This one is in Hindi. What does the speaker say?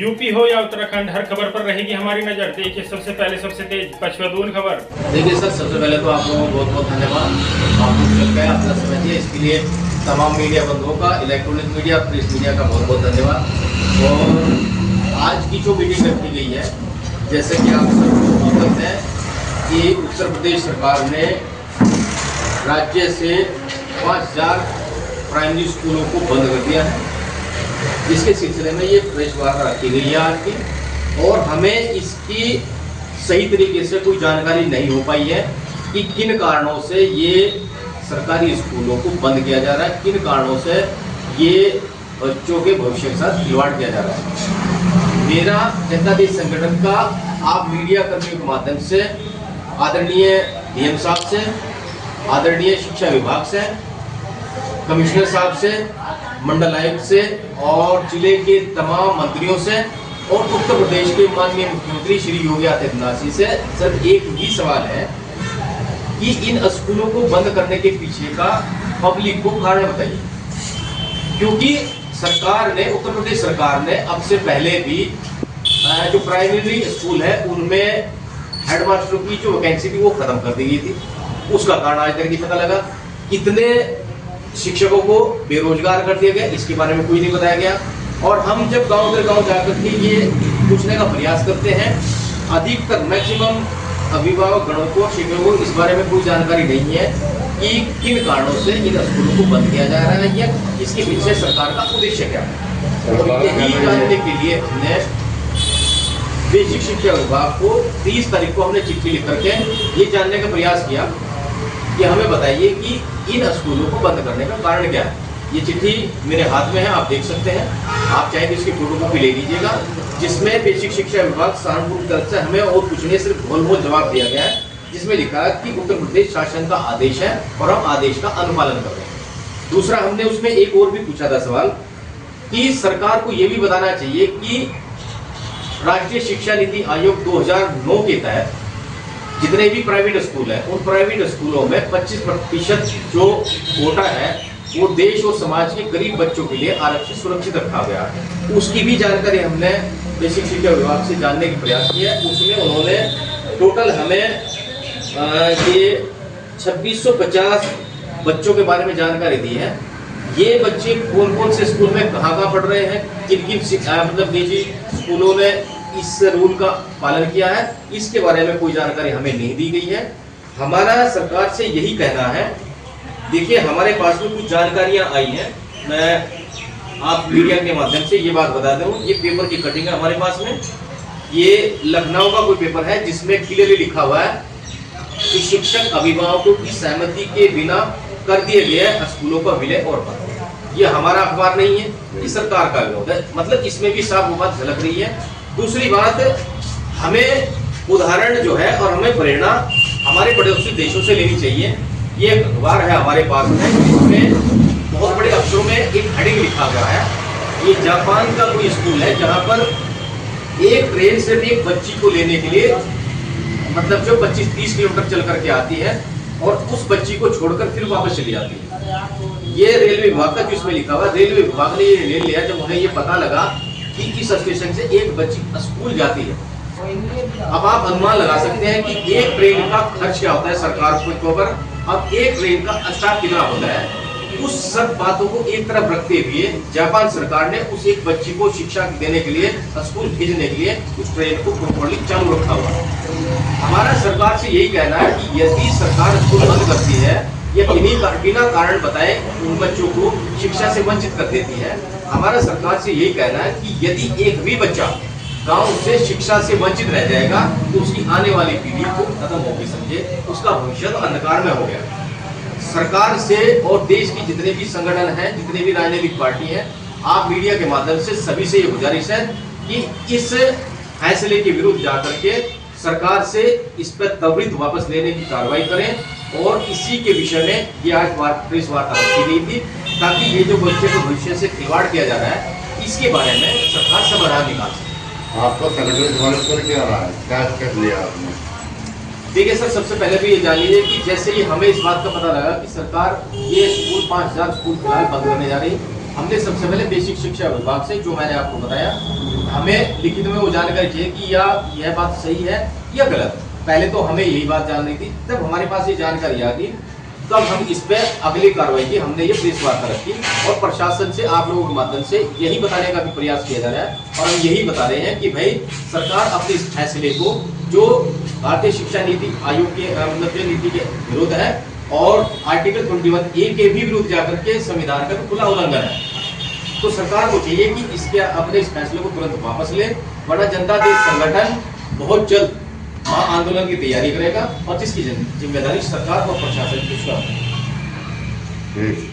यूपी हो या उत्तराखंड, हर खबर पर रहेगी हमारी नजर। देखिए सबसे पहले सबसे तेज पचवदून खबर। देखिए सर, सबसे पहले तो आप लोगों को बहुत बहुत धन्यवाद। आपको चल गया अपना समय दिया, इसके लिए तमाम मीडिया बंधुओं का, इलेक्ट्रॉनिक मीडिया, प्रेस मीडिया का बहुत बहुत धन्यवाद। और आज की जो मीटिंग रखी गई है, जैसे कि आप सब अवगत हैं कि उत्तर प्रदेश सरकार ने राज्य से 5000 प्राइमरी स्कूलों को बंद कर दिया है। इसके सिलसिले में ये प्रेस वार्ता रखी गई है आज की, और हमें इसकी सही तरीके से कोई जानकारी नहीं हो पाई है कि किन कारणों से ये सरकारी स्कूलों को बंद किया जा रहा है, किन कारणों से ये बच्चों के भविष्य के साथ खिलवाड़ किया जा रहा है। मेरा जनता दल संगठन का आप मीडिया कर्मियों के माध्यम से आदरणीय डीएम साहब से, आदरणीय शिक्षा विभाग से, कमिश्नर साहब से, मंडल आयुक्त से और जिले के तमाम मंत्रियों से और उत्तर प्रदेश के माननीय मुख्यमंत्री श्री योगी आदित्यनाथ जी से सिर्फ एक ही सवाल है कि इन स्कूलों को बंद करने के पीछे का पब्लिक को कारण बताइए। क्योंकि सरकार ने, उत्तर प्रदेश सरकार ने अब से पहले भी जो प्राइमरी स्कूल है उनमें हेडमास्टरों की जो वैकेंसी थी वो खत्म कर दी गई थी। उसका कारण आज तक नहीं पता लगा। कितने शिक्षकों को बेरोजगार कर दिया गया, इसके बारे में कोई नहीं बताया गया। और हम जब गांव के गांव जाकर के ये पूछने का प्रयास करते हैं, अधिकतर मैक्सिमम अभिभावक गणों को, शिक्षकों को इस बारे में कोई जानकारी नहीं है कि किन कारणों से इन स्कूलों को बंद किया जा रहा है या इसके पीछे सरकार का उद्देश्य क्या है। तो यही जानने के लिए हमने बेसिक शिक्षा विभाग को 30 तारीख को हमने चिट्ठी लिख करके ये जानने का प्रयास किया कि हमें बताइए कि इन स्कूलों को बंद करने का कारण क्या है। ये चिट्ठी मेरे हाथ में है, आप देख सकते हैं। आप चाहे तो इसकी फोटोकॉपी ले लीजिएगा, जिसमें बेसिक शिक्षा विभाग सहारनपुर की तरफ से हमें और कुछ नहीं, सिर्फ गोल जवाब दिया गया है, जिसमें लिखा है कि उत्तर प्रदेश शासन का आदेश है और हम आदेश का अनुपालन कर रहे हैं। दूसरा, हमने उसमें एक और भी पूछा था सवाल कि सरकार को ये भी बताना चाहिए कि राष्ट्रीय शिक्षा नीति आयोग 2009 के तहत जितने भी प्राइवेट स्कूल है, उन प्राइवेट स्कूलों में 25% जो कोटा है वो देश और समाज के गरीब बच्चों के लिए आरक्षित सुरक्षित रखा गया है। उसकी भी जानकारी हमने बेसिक शिक्षा विभाग से जानने की प्रयास किया है। उसमें उन्होंने टोटल हमें ये 2650 बच्चों के बारे में जानकारी दी है। ये बच्चे कौन कौन से स्कूल में कहाँ पढ़ रहे हैं, किन किन मतलब निजी स्कूलों ने इस रूल का पालन किया है, इसके बारे में कोई जानकारी हमें नहीं दी गई है। हमारा सरकार से यही कहना है, देखिए हमारे पास में कुछ जानकारियां आई हैं, मैं आप मीडिया के माध्यम से ये बात बता दूं। ये पेपर की कटिंग है हमारे पास में, ये लखनऊ का कोई पेपर है जिसमें क्लियरली लिखा हुआ है कि शिक्षक अभिभावकों की सहमति के बिना कर दिए गए स्कूलों का विलय और बंद। ये हमारा अखबार नहीं है, ये सरकार का विरोध है। मतलब इसमें भी साफ बात झलक रही है। दूसरी बात, हमें उदाहरण जो है और हमें प्रेरणा हमारे पड़ोसी देशों से लेनी चाहिए। ये एक अखबार है हमारे पास में, जिसमें बहुत बड़े अक्षरों में एक हेडिंग लिखा गया है। ये जापान का कोई स्कूल है जहां पर एक ट्रेन से भी एक बच्ची को लेने के लिए, मतलब जो 25-30 किलोमीटर चल करके आती है और उस बच्ची को छोड़कर फिर वापस चली जाती है। ये रेलवे विभाग का जिसमें लिखा हुआ, रेलवे विभाग ने ये निर्णय लिया जब उन्हें ये पता लगा कि इस स्टेशन से एक बच्ची स्कूल जाती है। अब आप अनुमान लगा सकते हैं कि एक ट्रेन का खर्च क्या होता है सरकार को पर, अब एक ट्रेन का स्टाफ कितना होता है। उस सब बातों को एक तरफ रखते हुए जापान सरकार ने उस एक बच्ची को शिक्षा देने के लिए, स्कूल भेजने के लिए उस ट्रेन को प्रॉपर्ली चालू रखा हुआ है। हमारा सरकार से यही कहना है कि यदि सरकार स्कूल बंद करती है या बिना कारण बताए उन बच्चों को शिक्षा से वंचित कर देती है, हमारा सरकार से यही कहना है कि यदि एक भी बच्चा गांव से शिक्षा से वंचित रह जाएगा तो उसकी आने वाली पीढ़ी को खत्म होगी, समझे, उसका भविष्य तो अंधकार में हो गया। सरकार से और देश की जितने भी संगठन हैं, जितने भी राजनीतिक पार्टी हैं, आप मीडिया के माध्यम से सभी से ये गुजारिश है कि इस फैसले के विरुद्ध जाकर के सरकार से इस पर त्वरित वापस लेने की कार्रवाई करें। और इसी के विषय में ये आज प्रेस वार्ता रखी गई थी, ताकि ये जो बच्चे के भविष्य से खिलवाड़ किया जा रहा है इसके बारे में सरकार समाधान निकाल सके। आपका संगठन क्या रहा है, क्या कर लिया आपने? देखिए सर, सबसे पहले भी ये जान लीजिए कि जैसे ही हमें इस बात का पता लगा कि सरकार ये स्कूल 5000 स्कूल फिलहाल बंद करने जा रही, हमने सबसे पहले बेसिक शिक्षा विभाग से, जो मैंने आपको बताया, हमें लिखित में वो जानकारी चाहिए कि यह बात सही है या गलत। पहले तो हमें यही बात जाननी थी। जब हमारे पास ये जानकारी आ गई तब हम इस पे अगली कार्रवाई की, हमने ये प्रेस वार्ता रखी और प्रशासन से आप लोगों के माध्यम से यही बताने का भी प्रयास किया जा रहा है। और हम यही बता रहे हैं कि भाई सरकार अपने इस फैसले को, जो भारतीय शिक्षा नीति आयोग के मतलब जो नीति के विरुद्ध है और आर्टिकल 21A के भी विरुद्ध जाकर के संविधान का खुला उल्लंघन है, तो सरकार को चाहिए कि इसके अपने इस फैसले को तुरंत वापस ले, वरना जनता दल संगठन बहुत जल्द आंदोलन की तैयारी करेगा और जिसकी जिम्मेदारी सरकार और प्रशासन की। ठीक।